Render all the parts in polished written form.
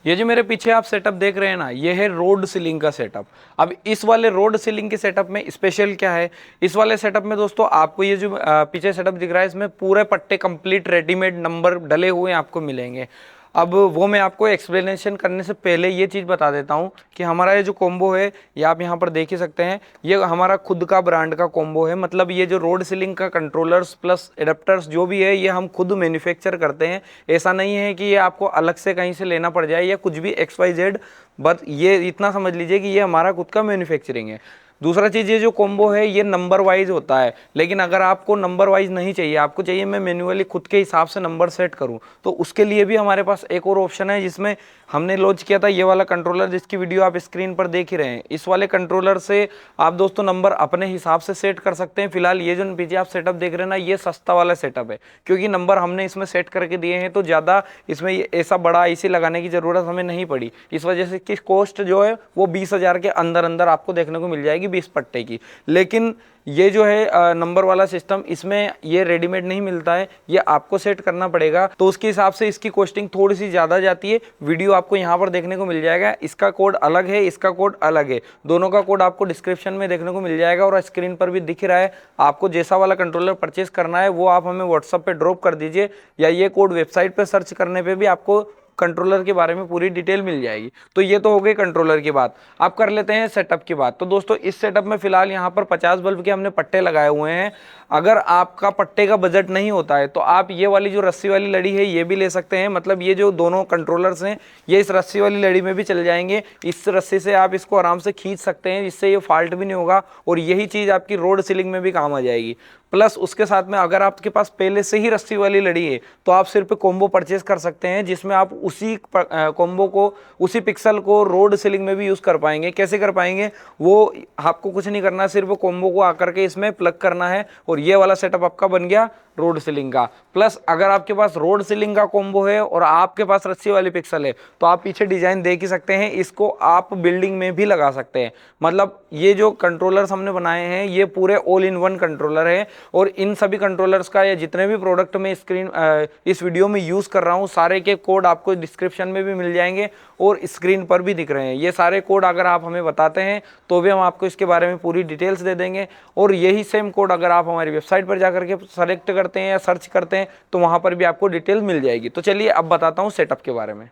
ये जो मेरे पीछे आप सेटअप देख रहे हैं ना, ये है रोड सीलिंग का सेटअप। अब इस वाले रोड सीलिंग के सेटअप में स्पेशल क्या है, इस वाले सेटअप में दोस्तों आपको ये जो पीछे सेटअप दिख रहा है, इसमें पूरे पट्टे कंप्लीट रेडीमेड नंबर डले हुए आपको मिलेंगे। अब वो मैं आपको एक्सप्लेनेशन करने से पहले ये चीज़ बता देता हूँ कि हमारा ये जो कॉम्बो है, ये आप यहाँ पर देख ही सकते हैं, ये हमारा खुद का ब्रांड का कॉम्बो है। मतलब ये जो रोड सीलिंग का कंट्रोलर्स प्लस एडेप्टर्स जो भी है, ये हम खुद मैन्युफैक्चर करते हैं। ऐसा नहीं है कि ये आपको अलग से कहीं से लेना पड़ जाए या कुछ भी XYZ, बट ये इतना समझ लीजिए कि ये हमारा खुद का मैन्युफैक्चरिंग है। दूसरा चीज़, ये जो कॉम्बो है ये नंबर वाइज होता है, लेकिन अगर आपको नंबर वाइज नहीं चाहिए, आपको चाहिए मैं मैन्युअली खुद के हिसाब से नंबर सेट करूं, तो उसके लिए भी हमारे पास एक और ऑप्शन है, जिसमें हमने लॉन्च किया था ये वाला कंट्रोलर, जिसकी वीडियो आप स्क्रीन पर देख ही रहे हैं। इस वाले कंट्रोलर से आप दोस्तों नंबर अपने हिसाब से सेट कर सकते हैं। फिलहाल ये जो पीछे आप सेटअप देख रहे हैं ना, ये सस्ता वाला सेटअप है, क्योंकि नंबर हमने इसमें सेट करके दिए हैं, तो ज़्यादा इसमें ऐसा बड़ा IC लगाने की ज़रूरत हमें नहीं पड़ी। इस वजह से कि कॉस्ट जो है वो 20,000 के अंदर अंदर आपको देखने को मिल जाएगी 20 पट्टे की। लेकिन ये जो है नंबर वाला सिस्टम, इसमें ये रेडीमेड नहीं मिलता है, ये आपको सेट करना पड़ेगा, तो उसके हिसाब से इसकी कॉस्टिंग थोड़ी सी ज़्यादा जाती है। वीडियो आपको यहाँ पर देखने को मिल जाएगा, इसका कोड अलग है, इसका कोड अलग है, दोनों का कोड आपको डिस्क्रिप्शन में देखने को मिल जाएगा और स्क्रीन पर भी दिख रहा है। आपको जैसा वाला कंट्रोलर परचेस करना है वो आप हमें व्हाट्सअप पर ड्रॉप कर दीजिए, या ये कोड वेबसाइट पर सर्च करने पर भी आपको कंट्रोलर के बारे में पूरी डिटेल मिल जाएगी। तो ये तो हो गई कंट्रोलर की बात। अब कर लेते हैं सेटअप की बात। तो दोस्तों इस सेटअप में फिलहाल यहाँ पर 50 बल्ब के हमने पट्टे लगाए हुए हैं। अगर आपका पट्टे का बजट नहीं होता है तो आप ये वाली जो रस्सी वाली लड़ी है ये भी ले सकते हैं। मतलब ये जो दोनों कंट्रोलर्स हैं ये इस रस्सी वाली लड़ी में भी चल जाएंगे। इस रस्सी से आप इसको आराम से खींच सकते हैं, जिससे ये फॉल्ट भी नहीं होगा और यही चीज़ आपकी रोड सीलिंग में भी काम आ जाएगी। प्लस उसके साथ में अगर आपके पास पहले से ही रस्सी वाली लड़ी है तो आप सिर्फ कॉम्बो परचेस कर सकते हैं, जिसमें आप उसी कॉम्बो को, उसी पिक्सल को रोड सीलिंग में भी यूज़ कर पाएंगे। कैसे कर पाएंगे, वो आपको कुछ नहीं करना, सिर्फ कॉम्बो को आकर के इसमें प्लग करना है और ये वाला सेटअप आपका बन गया रोड सीलिंग का। प्लस अगर आपके पास रोड सीलिंग का कॉम्बो है और आपके पास रस्सी वाली पिक्सल है तो आप पीछे डिजाइन देख ही सकते हैं, इसको आप बिल्डिंग में भी लगा सकते हैं। मतलब ये जो कंट्रोलर्स हमने बनाए हैं ये पूरे ऑल इन वन कंट्रोलर है और इन सभी कंट्रोलर्स का या जितने भी प्रोडक्ट में इस वीडियो में यूज़ कर रहा हूँ सारे के कोड आपको डिस्क्रिप्शन में भी मिल जाएंगे और स्क्रीन पर भी दिख रहे हैं। ये सारे कोड अगर आप हमें बताते हैं तो भी हम आपको इसके बारे में पूरी डिटेल्स दे देंगे और यही सेम कोड अगर आप हमारी वेबसाइट पर जाकर के सेलेक्ट करते हैं या सर्च करते हैं तो वहाँ पर भी आपको डिटेल मिल जाएगी। तो चलिए अब बताता हूँ सेटअप के बारे में।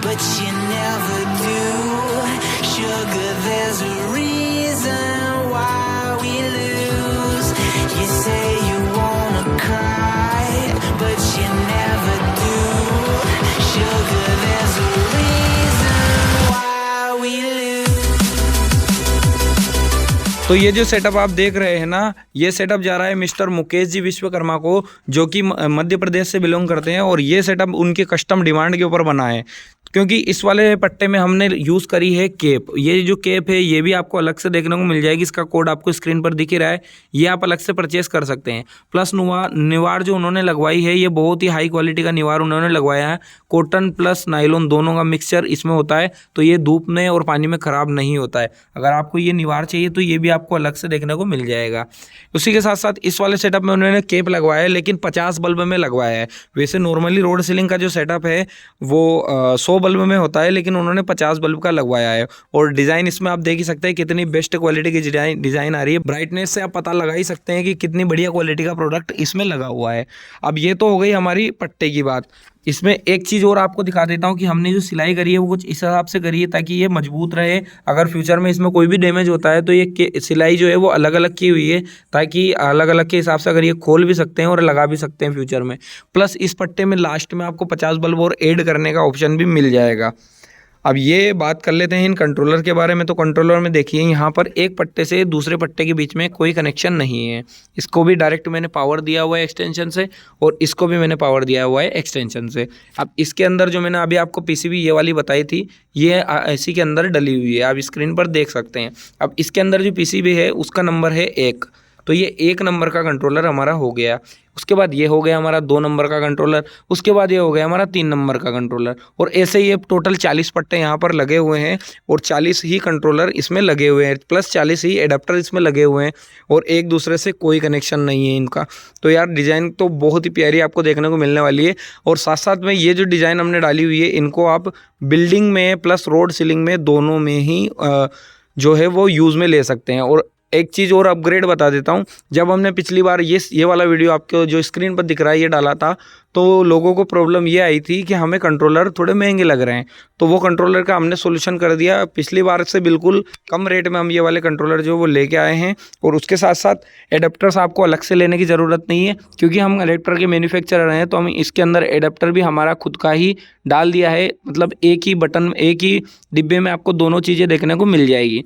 But you never do. Sugar, there's a reason why we lose. You say you wanna cry, but you never do. Sugar, there's a reason why we lose. तो ये जो सेटअप आप देख रहे हैं ना, ये सेटअप जा रहा है मिस्टर मुकेश जी विश्वकर्मा को, जो कि मध्य प्रदेश से बिलोंग करते हैं और ये सेटअप उनके कस्टम डिमांड के ऊपर बना है। क्योंकि इस वाले पट्टे में हमने यूज़ करी है केप। ये जो केप है ये भी आपको अलग से देखने को मिल जाएगी, इसका कोड आपको स्क्रीन पर दिख ही रहा है, ये आप अलग से परचेस कर सकते हैं। प्लस निवार जो उन्होंने लगवाई है ये बहुत ही हाई क्वालिटी का निवार उन्होंने लगवाया है, कॉटन प्लस नायलॉन दोनों का मिक्सचर इसमें होता है, तो ये धूप में और पानी में ख़राब नहीं होता है। अगर आपको ये निवार चाहिए तो ये भी आपको अलग से देखने को मिल जाएगा। उसी के साथ साथ इस वाले सेटअप में उन्होंने केप लगवाया है, लेकिन 50 बल्ब में लगवाया है। वैसे नॉर्मली रोड सीलिंग का जो सेटअप है वो 100 बल्ब में होता है, लेकिन उन्होंने 50 बल्ब का लगवाया है। और डिज़ाइन इसमें आप देख ही सकते हैं कितनी बेस्ट क्वालिटी की डिज़ाइन आ रही है। ब्राइटनेस से आप पता लगा ही सकते हैं कि कितनी बढ़िया क्वालिटी का प्रोडक्ट इसमें लगा हुआ है। अब ये तो हो गई हमारी पट्टे की बात। इसमें एक चीज़ और आपको दिखा देता हूँ कि हमने जो सिलाई करी है वो कुछ इस हिसाब से करी है ताकि ये मजबूत रहे। अगर फ्यूचर में इसमें कोई भी डैमेज होता है तो ये सिलाई जो है वो अलग अलग की हुई है, ताकि अलग अलग के हिसाब से अगर ये खोल भी सकते हैं और लगा भी सकते हैं फ्यूचर में। प्लस इस पट्टे में लास्ट में आपको 50 बल्ब और ऐड करने का ऑप्शन भी मिल जाएगा। अब ये बात कर लेते हैं इन कंट्रोलर के बारे में। तो कंट्रोलर में देखिए यहाँ पर एक पट्टे से दूसरे पट्टे के बीच में कोई कनेक्शन नहीं है। इसको भी डायरेक्ट मैंने पावर दिया हुआ है एक्सटेंशन से, और इसको भी मैंने पावर दिया हुआ है एक्सटेंशन से। अब इसके अंदर जो मैंने अभी आपको पीसीबी ये वाली बताई थी, ये इसी के अंदर डली हुई है, आप स्क्रीन पर देख सकते हैं। अब इसके अंदर जो पीसीबी है उसका नंबर है 1, तो ये 1 नंबर का कंट्रोलर हमारा हो गया। उसके बाद ये हो गया हमारा 2 नंबर का कंट्रोलर, उसके बाद ये हो गया हमारा 3 नंबर का कंट्रोलर, और ऐसे ही टोटल 40 पट्टे यहाँ पर लगे हुए हैं, और 40 ही कंट्रोलर इसमें लगे हुए हैं, प्लस 40 ही एडाप्टर इसमें लगे हुए हैं, और एक दूसरे से कोई कनेक्शन नहीं है इनका। तो यार डिज़ाइन तो बहुत ही प्यारी आपको देखने को मिलने वाली है। और साथ साथ में ये जो डिज़ाइन हमने डाली हुई है, इनको आप बिल्डिंग में प्लस रोड सीलिंग में दोनों में ही जो है वो यूज़ में ले सकते हैं। और एक चीज़ और अपग्रेड बता देता हूँ, जब हमने पिछली बार ये वाला वीडियो आपको जो स्क्रीन पर दिख रहा है ये डाला था, तो लोगों को प्रॉब्लम ये आई थी कि हमें कंट्रोलर थोड़े महंगे लग रहे हैं। तो वो कंट्रोलर का हमने सोल्यूशन कर दिया, पिछली बार से बिल्कुल कम रेट में हम ये वाले कंट्रोलर जो वो लेके आए हैं। और उसके साथ साथ एडाप्टर्स आपको अलग से लेने की ज़रूरत नहीं है, क्योंकि हम एडाप्टर के मैन्युफैक्चरर हैं, तो हम इसके अंदर एडाप्टर भी हमारा खुद का ही डाल दिया है। मतलब एक ही बटन, एक ही डिब्बे में आपको दोनों चीज़ें देखने को मिल जाएगी।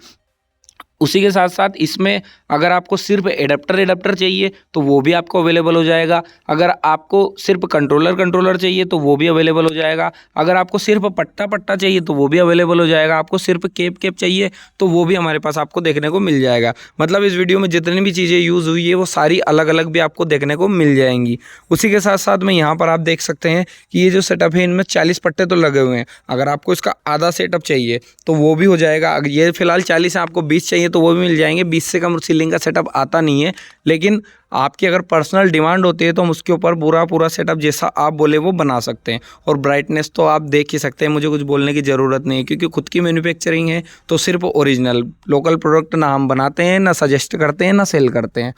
उसी के साथ साथ इसमें अगर आपको सिर्फ एडाप्टर चाहिए तो वो भी आपको अवेलेबल हो जाएगा। अगर आपको सिर्फ कंट्रोलर चाहिए तो वो भी अवेलेबल हो जाएगा। अगर आपको सिर्फ पट्टा चाहिए तो वो भी अवेलेबल हो जाएगा। आपको सिर्फ केप चाहिए तो वो भी हमारे पास आपको देखने को मिल जाएगा। मतलब इस वीडियो में जितनी भी चीज़ें यूज़ हुई है वो सारी अलग अलग भी आपको देखने को मिल जाएंगी। उसी के साथ साथ में यहाँ पर आप देख सकते हैं कि ये जो सेटअप है इनमें 40 पट्टे तो लगे हुए हैं। अगर आपको इसका आधा सेटअप चाहिए तो वो भी हो जाएगा। अगर ये फिलहाल 40 है, आपको 20 चाहिए तो वो भी मिल जाएंगे। 20 से कम सीलिंग का सेटअप आता नहीं है, लेकिन आपकी अगर पर्सनल डिमांड होती है तो हम उसके ऊपर पूरा सेटअप जैसा आप बोले वो बना सकते हैं। और ब्राइटनेस तो आप देख ही सकते हैं, मुझे कुछ बोलने की ज़रूरत नहीं है, क्योंकि खुद की मैन्युफैक्चरिंग है तो सिर्फ ओरिजिनल लोकल प्रोडक्ट ना हम बनाते हैं, ना सजेस्ट करते हैं, ना सेल करते हैं।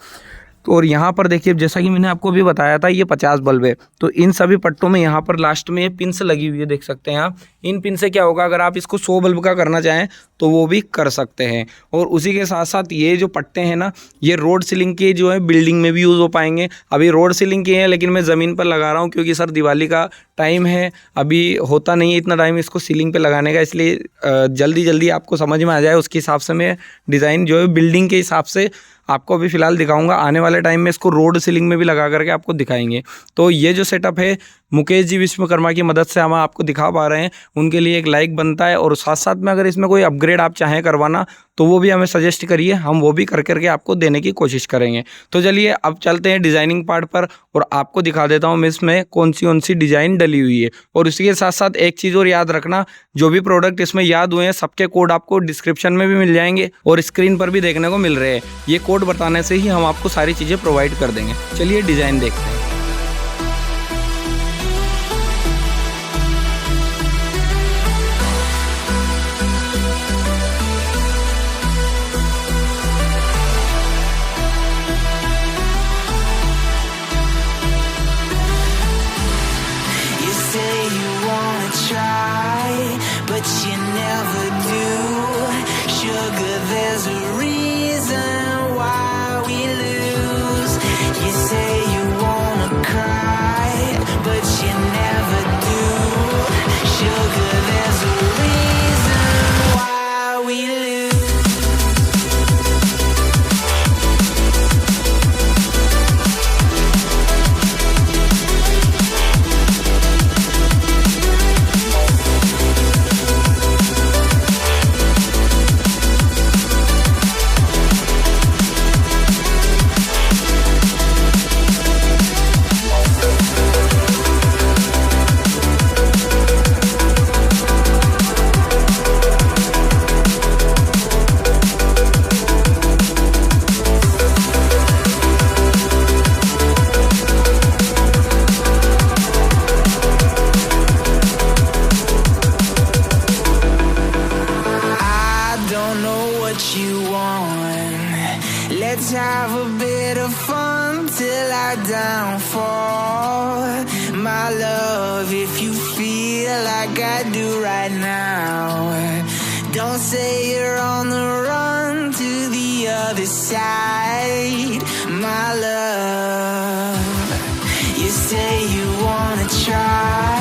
और यहाँ पर देखिए, जैसा कि मैंने आपको भी बताया था, ये 50 बल्ब है। तो इन सभी पट्टों में यहाँ पर लास्ट में ये पिन्स लगी हुई है, देख सकते हैं आप। इन पिन से क्या होगा, अगर आप इसको 100 बल्ब का करना चाहें तो वो भी कर सकते हैं। और उसी के साथ साथ ये जो पट्टे हैं ना, ये रोड सीलिंग के जो है बिल्डिंग में भी यूज़ हो पाएंगे। अभी रोड सीलिंग के हैं, लेकिन मैं ज़मीन पर लगा रहा हूँ, क्योंकि सर दिवाली का टाइम है, अभी होता नहीं है इतना टाइम इसको सीलिंग पे लगाने का, इसलिए जल्दी आपको समझ में आ जाए उसके हिसाब से मैं डिज़ाइन जो है बिल्डिंग के हिसाब से आपको अभी फ़िलहाल दिखाऊंगा। आने वाले टाइम में इसको रोड सीलिंग में भी लगा करके आपको दिखाएंगे। तो ये जो सेटअप है मुकेश जी विश्वकर्मा की मदद से हम आपको दिखा पा रहे हैं, उनके लिए एक लाइक बनता है। और साथ साथ में अगर इसमें कोई अपग्रेड आप चाहें करवाना तो वो भी हमें सजेस्ट करिए, हम वो भी कर करके आपको देने की कोशिश करेंगे। तो चलिए अब चलते हैं डिज़ाइनिंग पार्ट पर, और आपको दिखा देता हूँ मैं इसमें कौन सी डिज़ाइन डली हुई है। और इसी के साथ साथ एक चीज़ और याद रखना, जो भी प्रोडक्ट इसमें याद हुए हैं सबके कोड आपको डिस्क्रिप्शन में भी मिल जाएंगे और स्क्रीन पर भी देखने को मिल रहे हैं। ये कोड बताने से ही हम आपको सारी चीज़ें प्रोवाइड कर देंगे। चलिए डिज़ाइन देखते हैं। You say you wanna try, but you never do. Sugar, there's a reason why we lose. You say you wanna cry, but you never do. Sugar, there's a reason why we lose. Let's have a bit of fun till I downfall. My love, if you feel like I do right now, don't say you're on the run to the other side. My love, you say you wanna try,